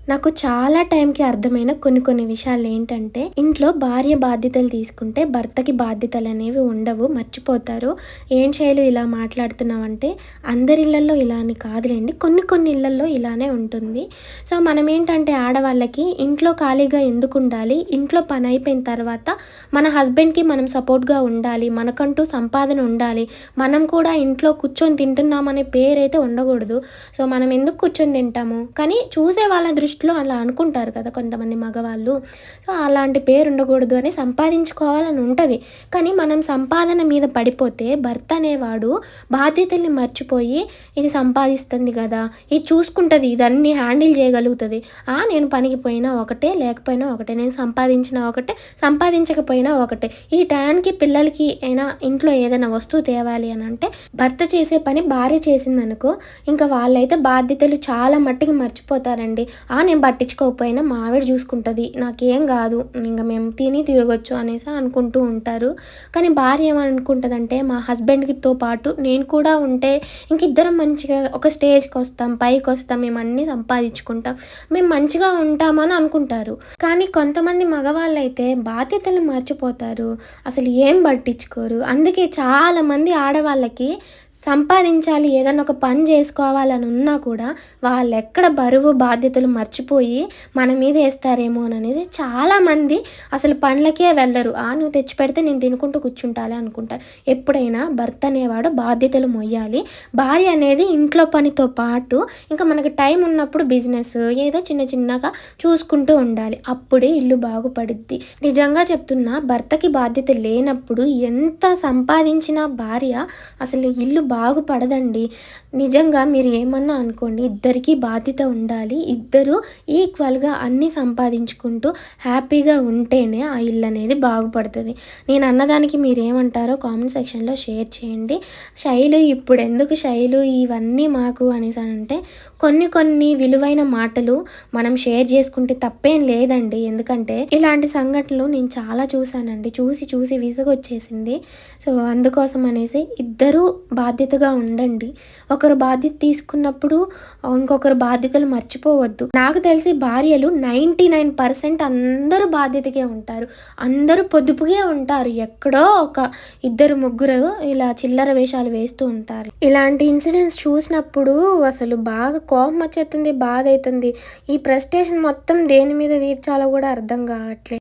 నాకు చాలా టైంకి అర్థమైన కొన్ని విషయాలు ఏంటంటే, ఇంట్లో భార్య బాధ్యతలు తీసుకుంటే భర్తకి బాధ్యతలనేవి ఉండవు. మర్చిపోతారు. "ఏం శైలు ఇలా మాట్లాడుతున్నావంటే" అందరి ఇళ్లల్లో ఇలా అని కాదులెండి. కొన్ని ఇళ్లల్లో ఇలానే ఉంటుంది. సో, మనమేంటంటే ఆడవాళ్ళకి ఇంట్లో ఖాళీగా ఎందుకుండాలి? ఇంట్లో పనయిపోయిన తర్వాత మన హస్బెండ్‌కి మనం సపోర్ట్‌గా ఉండాలి. మనకంటూ సంపాదన ఉండాలి. మనం కూడా ఇంట్లో కూర్చొని తింటున్నామనే పేరైతే ఉండకూడదు. సో, మనం ఎందుకు కూర్చొని తింటాము? కానీ చూసే వాళ్ళ దృష్టిలో అలా అనుకుంటారు కదా కొంతమంది మగవాళ్ళు. సో, అలాంటి పేరు ఉండకూడదు అని సంపాదించుకోవాలని ఉంటది. కానీ మనం సంపాదన మీద పడిపోతే భర్త అనేవాడు బాధ్యతల్ని మర్చిపోయి ఇది సంపాదిస్తుంది కదా! ఇది చూసుకుంటది. ఇదన్నీ హ్యాండిల్ చేయగలుగుతది. నేను పనికి పోయినా ఒకటే, లేకపోయినా ఒకటే. నేను సంపాదించినా ఒకటే, సంపాదించకపోయినా ఒకటే. ఈ టయానికి పిల్లలకి అయినా ఇంట్లో ఏదైనా వస్తువు తేవాలి అనంటే భర్త చేసే పని భార్య చేసిందనుకో, ఇంకా వాళ్ళైతే బాధ్యతలు చాలా మట్టికి మర్చిపోతారండి. నేను పట్టించుకోకపోయినా మా ఆవిడ చూసుకుంటది. నాకేం గాదు. ఇంక మేము తిని తిరగొచ్చు అనేసి అనుకుంటూ ఉంటారు. కానీ భార్య ఏమనుకుంటదంటే, మా హస్బెండ్‌తో పాటు నేను కూడా ఉంటే ఇంక ఇద్దరం మంచిగా ఒక స్టేజ్‌కొస్తాం, పైకొస్తాం, మేమన్నీ సంపాదించుకుంటాం, మేము మంచిగా ఉంటామని అనుకుంటారు. కానీ కొంతమంది మగవాళ్ళైతే బాధ్యతలు మర్చిపోతారు. అసలు ఏం పట్టించుకోరు. అందుకే చాలామంది ఆడవాళ్ళకి సంపాదించాలి, ఏదన్నా ఒక పని చేసుకోవాలని ఉన్నా కూడా వాళ్ళెక్కడ బరువు బాధ్యతలు మర్చిపోయి మన మీద ఏస్తారేమోననేసి చాలామంది అసలు పనులకే వెళ్ళరు. నువ్వు తెచ్చిపెడితే నేను తినుకుంటూ కూర్చుంటాలే అనుకుంటారు. ఎప్పుడైనా భర్త అనేవాడు బాధ్యతలు మొయ్యాలి. భార్య అనేది ఇంట్లో పనితో పాటు ఇంకా మనకు టైం ఉన్నప్పుడు బిజినెస్ ఏదో చిన్నగా చూసుకుంటూ ఉండాలి. అప్పుడే ఇల్లు బాగుపడుద్ది. నిజంగా చెప్తున్నా, భర్తకి బాధ్యత లేనప్పుడు ఎంత సంపాదించిన భార్య అసలు ఇల్లు బాగుపడదండి. నిజంగా మీరు ఏమన్నా అనుకోండి, ఇద్దరికీ బాధ్యత ఉండాలి. ఇద్దరు ఈక్వల్‌గా అన్నీ సంపాదించుకుంటూ హ్యాపీగా ఉంటేనే ఆ ఇల్లు అనేది బాగుపడుతుంది. నేను అన్నదానికి మీరేమంటారో కామెంట్ సెక్షన్‌లో షేర్ చేయండి. శైలు ఇప్పుడెందుకు శైలు ఇవన్నీ మాకు అనేసనంటే, కొన్ని విలువైన మాటలు మనం షేర్ చేసుకుంటే తప్పేం లేదండి. ఎందుకంటే ఇలాంటి సంఘటనలు నేను చాలా చూసానండి. చూసి విసుగొచ్చేసింది. సో, అందుకోసం అనేసి ఇద్దరూ బాధ్యతగా ఉండండి. ఒకరు బాధ్యత తీసుకున్నప్పుడు ఇంకొకరు బాధ్యతలు మర్చిపోవద్దు. నాకు తెలిసి భార్యలు 99% అందరూ బాధ్యతగా ఉంటారు. అందరూ పొదుపుగా ఉంటారు. ఎక్కడో ఒక ఇద్దరు ముగ్గురు ఇలా చిల్లర వేషాలు వేస్తూ ఉంటారు. ఇలాంటి ఇన్సిడెంట్స్ చూసినప్పుడు అసలు బాగా కోపం వచ్చేస్తుంది, బాధ అవుతుంది. ఈ ఫ్రస్ట్రేషన్ మొత్తం దేని మీద తీర్చాలో కూడా అర్థం కావట్లేదు.